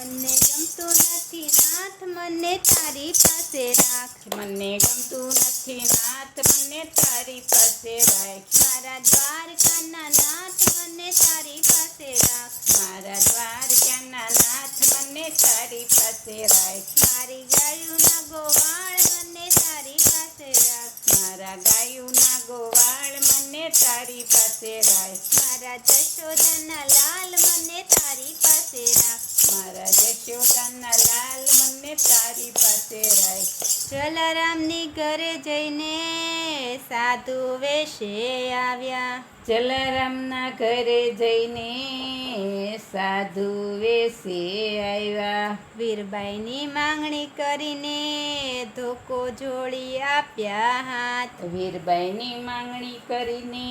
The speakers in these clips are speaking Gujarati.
મને ગમતું નથી નાથ મને તારી પાસે રાખ. મને ગમતું નથી નાથ મને તારી પાસે રાખ. મારા દ્વારકાના નાથ મને તારી પાસે રાખ. મારા દ્વારકાના નાથ મને તારી પાસે રાખ. મારી ગાયુંના ગોવાળ મને તારી પાસે રાખ. મારા ગાયુંના ગોવાળ મને તારી પાસે રાખ. મારા જશોદાના લાલ મને તારી પાસે રાખ. મારા જશોદાના લાલ મને તારી પાસે રાખ. જલારામની ઘરે જઈને સાધુ વેશે આવ્યા. જલારામના ઘરે જઈને સાધુ વેશે આવ્યા. વીરબાઈની માંગણી કરીને ધોકો જોડી આપ્યા હાથ. વીરબાઈની માંગણી કરીને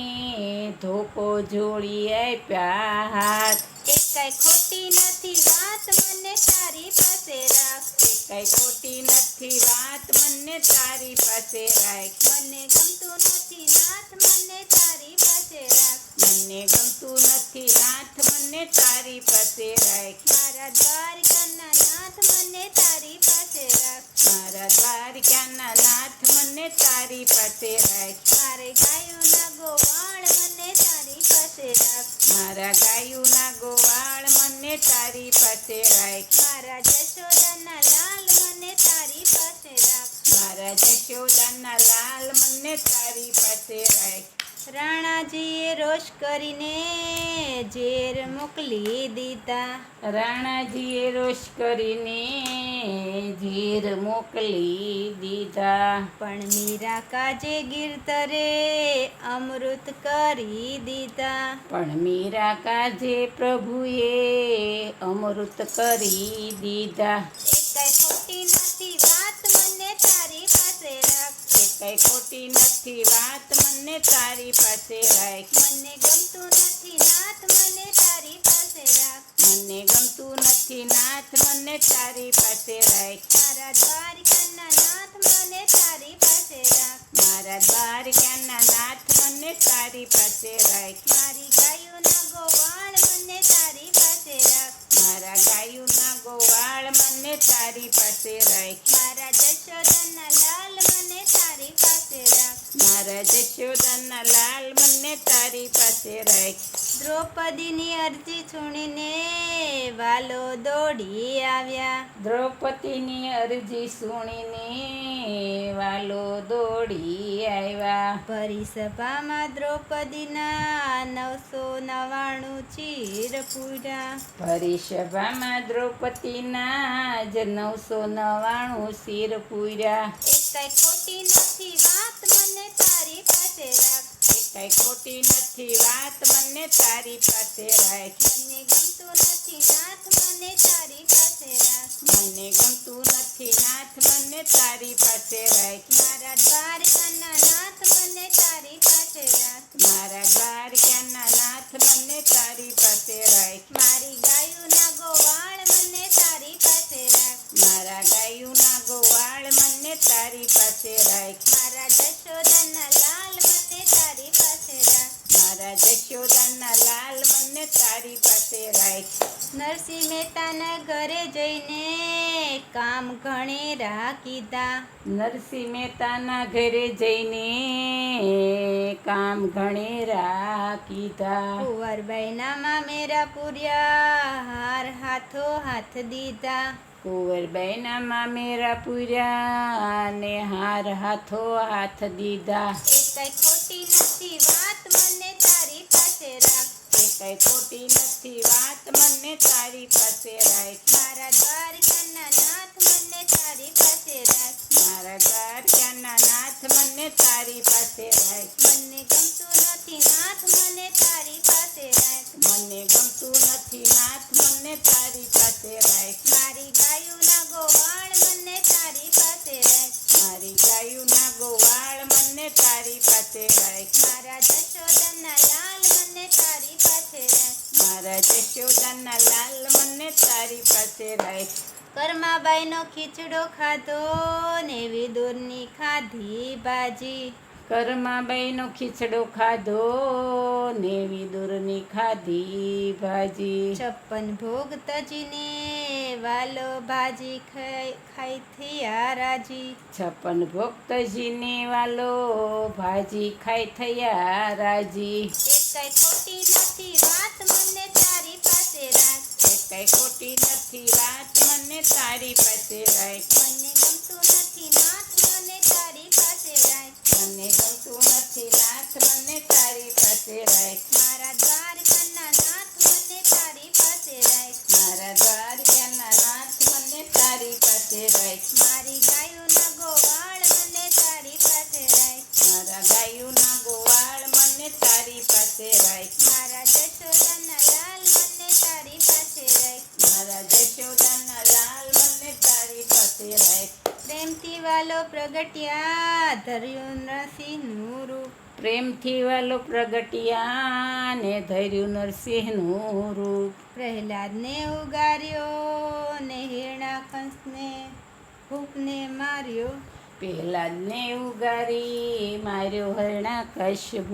ધોકો જોડી આપ્યા હાથ. એકાઈ ખોટી નથી વાત મને તારી પાસે રાખ. કઈ ખોટી નથી વાત મને તારી પાસે રાખ. મને ગમતું નથી નાથ મને તારી પાસે રાખ. મને ગમતું નથી નાથ મને તારી પાસે રાખ. મારા દ્વારકાના નાથ મને તારી પાસે રાખ. મારા દ્વારકાના નાથ મને તારી પાસે રાખ. મારે ગાયોના ગોવાળ મને તારી પાસે રાખ. મારા ગાયુંના ગોવાળ મને તારી પાસે રાખ. મારા જશોદાના લાલ મને તારી પાસે રાખ. મારા જશોદાના લાલ મને તારી પાસે રાખ. રાણાજીએ રોષ કરીને ઝેર મોકલી દીધા. રાણાજીએ રોષ કરીને ઝેર મોકલી દીધા. પણ મીરા કાજે ગીરધરે અમૃત કરી દીધા. પણ મીરા કાજે પ્રભુએ અમૃત કરી દીધા. એકાઈ ખોટી નથી વાત મને તારી પાસે રાખ. કઈ ખોટી નથી વાત મને તારી પાસે રાખ. મને ગમતું નથી નાથ મને તારી પાસે રાખ. મને ગમતું નથી નાથ મને તારી પાસે રાખ. મારા દ્વારકાના નાથ મને તારી પાસે રાખ. મારા દ્વારકાના નાથ મને તારી પાસે રાખ. મારી ગાયોના ગોવાળ મને તારી પાસે રાખ. મારા ગાયુંના ગોવાળ મને તારી પાસે રાખ. મારા જશોદાના લાલ મને તારી પાસે રાખ. મારા જશોદાના લાલ મને તારી પાસે રાખ. દ્રૌપદીની અરજી સુણીને વાલો દોડી આવ્યા. દ્રૌપદીની અરજી સુણીને વાલો દોડી આવ્યા. ભરી સભામાં દ્રૌપદીના 999 ચીર પૂર્યા. ભરી સભામાં દ્રૌપદીના જ 999 શિર પૂર્યા. એકાઈ ખોટી નથી વાત મને તારી પાસે રાખ. કઈ ખોટી નથી વાત મને તારી પાસે રાખ. મને ગમતું નથી નાથ મને તારી પાસે રાખ. મને ગમતું નથી નાથ મને તારી પાસે રાખ. મારા દ્વારકાના નાથ મને તારી પાસે રાખ. મારા દ્વારકાના નાથ મને તારી પાસે રાખ. મારી ગાયુંના ગોવાળ મને તારી પાસે રાખ. મારા ગાયુંના ગોવાળ મને તારી પાસે રાખ. મારા જશોદાના લાલ મને તારી પાસે રાખ. મારા જશોદાના લાલ મને તારી પાસે રાખ. નરસિંહ મહેતાના ઘરે જઈને કામ ઘણેરા કીધા. નરસિંહ મહેતાના ઘરે જઈને કામ ઘણેરા કીધા. કુંવરબાઈના મામેરા પૂર્યા હાર હાથો હાથ દીધા. કુંવરબાઈના મામેરા પૂર્યા ને હાર હાથો હાથ દીધા. એકાઈ ખોટી નથી વાત મને તારી પાસે રાખ. કઈ ખોટી નથી વાત મને તારી પાસે રાખ. મારા દ્વારકાના નાથ મને તારી પાસે રાખ. મારા દ્વારકાના નાથ મને તારી પાસે રાખ. મને ગમતું નથી નાથ મને તારી પાસે રાખ. મને ગમતું નથી નાથ મને તારી પાસે રાખ. મારી ગાયુંના ગોવાળ મને તારી પાસે રાખ. મારી ગાયુંના ગોવાળ મને તારી પાસે રાખ. મારા જશોદાના લાલ મને તારી પાસે રાખ. મારા જશોદાના લાલ મને તારી પાસે રાખ. કર્માબાઈનો ખીચડો ખાધો ને વિદુરની ખાધી ભાજી. કરમાબાઈનો ખીચડો ખાધો ને વિદુરની ખાધી ભાજી. 56 ભોગ તજીને વાલો ભાજી ખાઈ થયા રાજી. 56 ભક્તજીને વાલો ભાજી ખાઈ થયા રાજી. એકાઈ ખોટી નથી વાત મને તારી પાસે રાખ. એકાઈ ખોટી નથી વાત મને તારી પાસે રાખ. મને ગમતું નથી નાથ મને તારી પાસે રાખ. મને ગમતું નથી નાથ મને તારી પાસે રાખ. મારા દ્વારકાના નાથ મને તારી પાસે રાખ. મારા દ્વારકાના નાથ મને તારી પાસે રાખ. મારી ગાયોના ગોવાળ મને તારી પાસે રાખ. મારા ગાયોના ગોવાળ મને તારી પાસે રાખ. મારા જશોદાના લાલ મને તારી પાસે રાખ. મારા જશોદાના લાલ મને તારી પાસે રાખ. પ્રેમથી વાલો પ્રગટ્યા ધર્યું નરસિંહનું રૂપ. પ્રેમથી વાલો પ્રગટ્યા ને ધર્યું નરસિંહનું રૂપ. પ્રહલાદને ઉગાર્યો ને હિરણાકંસને ભૂપને માર્યો. પ્રહલાદને ઉગારી માર્યો હરણાકશ્યપ.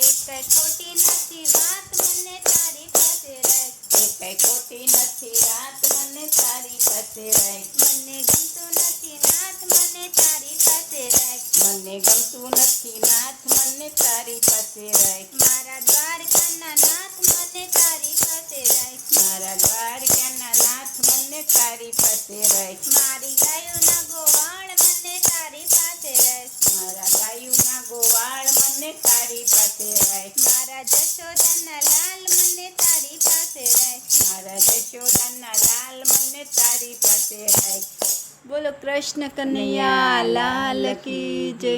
એકાઈ ખોટી નથી વાત મને તારી પાસે રાખ. એકાઈ ખોટી નથી વાત મને તારી પાસે રાખ. મને ગમતું નથી નાથ મને તારી પાસે રાખ. મને ગમતું નથી નાથ મને તારી પાસે રાખ. મારા દ્વારકાના નાથ મને તારી પાસે રાખ. મારા દ્વારકાના નાથ મને તારી પાસે રાખ. મારી ગાયોના ગોવાળ મને તારી પાસે રાખ. મારા ગાયોના ગોવાળ મને તારી પાસે રાખ. મારા જશોદાના લાલ મને તારી પાસે રાખ. મારા જશોદાના લાલ મને તારી પાસે રાખ. બોલો કૃષ્ણ કનૈયા લાલ કી જય.